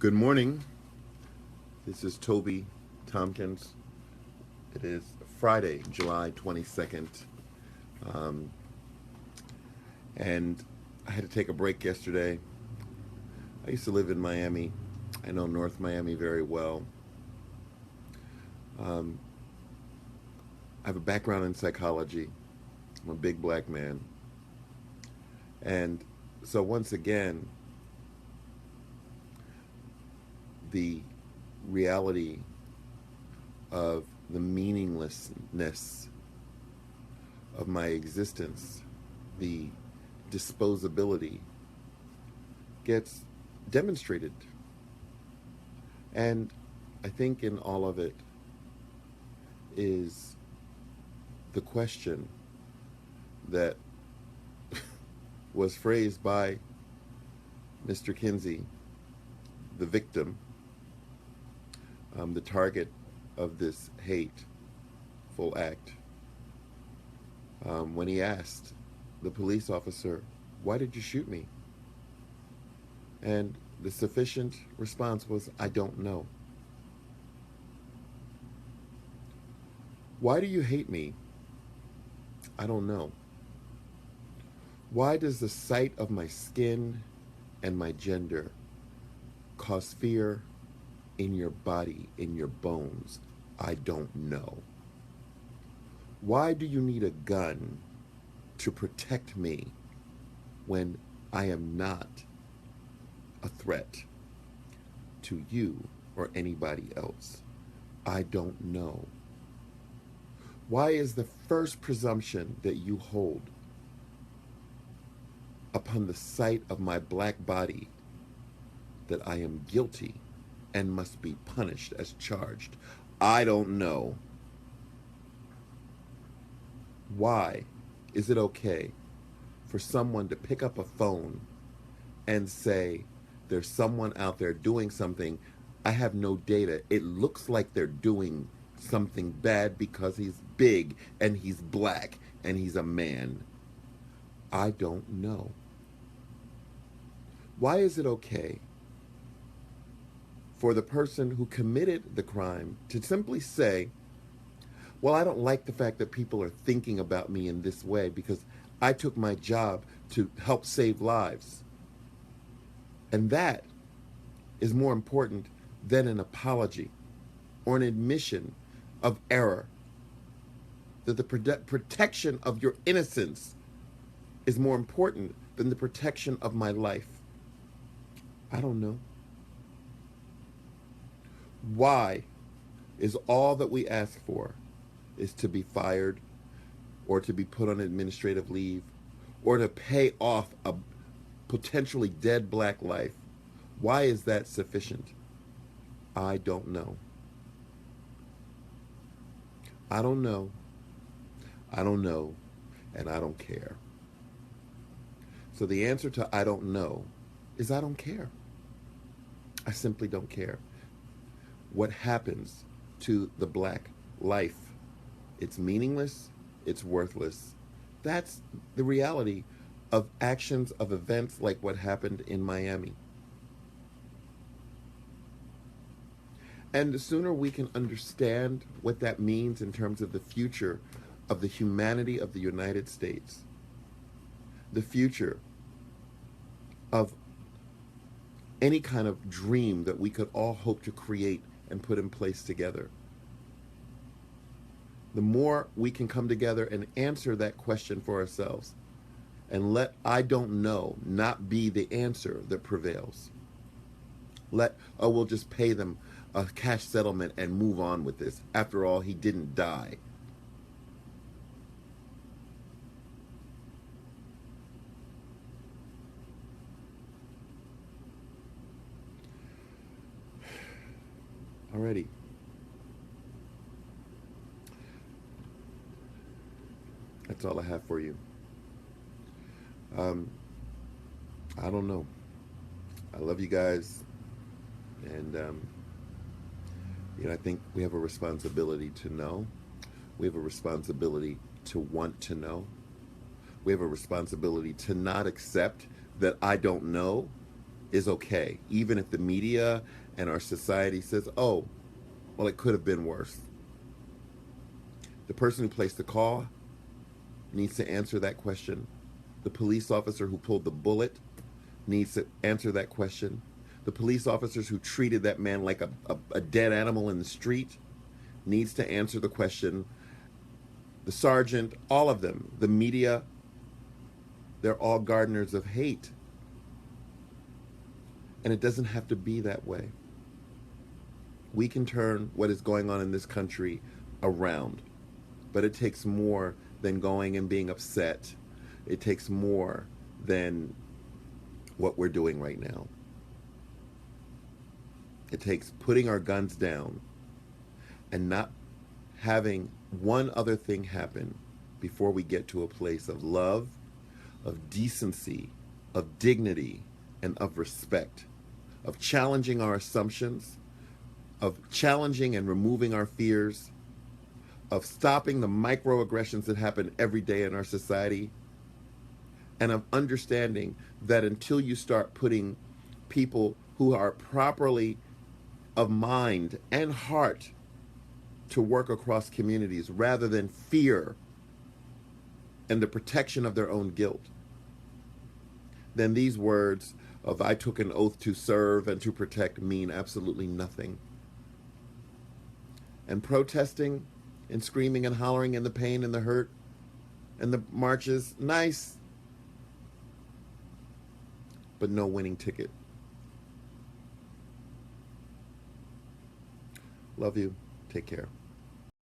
Good morning. This is Toby Tompkins. It is Friday, July 22nd. Um, and I had to take a break yesterday. I used to live in Miami. I know North Miami very well. Um, I have a background in psychology. I'm a big black man. And so, once again, the reality of the meaninglessness of my existence, the disposability, gets demonstrated. And I think in all of it is the question that was phrased by Mr. Kinsey, the victim, the target of this hateful act, when he asked the police officer, "Why did you shoot me?" And the sufficient response was, "I don't know." Why do you hate me? I don't know. Why does the sight of my skin and my gender cause fear in your body, in your bones? I don't know. Why do you need a gun to protect me when I am not a threat to you or anybody else? I don't know. Why is the first presumption that you hold upon the sight of my black body that I am guilty and must be punished as charged? I don't know. Why is it okay for someone to pick up a phone and say, there's someone out there doing something? I have no data. It looks like they're doing something bad because he's big and he's black and he's a man. I don't know. Why is it okay for the person who committed the crime to simply say, well, I don't like the fact that people are thinking about me in this way because I took my job to help save lives? And that is more important than an apology or an admission of error. That the protection of your innocence is more important than the protection of my life. I don't know. Why is all that we ask for is to be fired or to be put on administrative leave or to pay off a potentially dead black life? Why is that sufficient? I don't know. I don't know. I don't know, and I don't care. So the answer to I don't know is I don't care. I simply don't care. What happens to the black life? It's meaningless. It's worthless. That's the reality of actions, of events like what happened in Miami. And the sooner we can understand what that means in terms of the future of the humanity of the United States, the future of any kind of dream that we could all hope to create and put in place together, the more we can come together and answer that question for ourselves and let I don't know not be the answer that prevails. Let, oh, we'll just pay them a cash settlement and move on with this. After all, he didn't die. Alrighty. That's all I have for you. Um, I don't know. I love you guys. And, I think we have a responsibility to know. We have a responsibility to want to know. We have a responsibility to not accept that I don't know is okay, even if the media and our society says, oh, well, it could have been worse. The person who placed the call needs to answer that question. The police officer who pulled the bullet needs to answer that question. The police officers who treated that man like a dead animal in the street needs to answer the question. The sergeant, all of them, the media, they're all gardeners of hate. And it doesn't have to be that way. We can turn what is going on in this country around. But it takes more than going and being upset. It takes more than what we're doing right now. It takes putting our guns down and not having one other thing happen before we get to a place of love, of decency, of dignity, and of respect, of challenging our assumptions, of challenging and removing our fears, of stopping the microaggressions that happen every day in our society, and of understanding that until you start putting people who are properly of mind and heart to work across communities rather than fear and the protection of their own guilt, then these words of I took an oath to serve and to protect mean absolutely nothing. And protesting and screaming and hollering and the pain and the hurt and the marches, nice, but no winning ticket. Love you. Take care.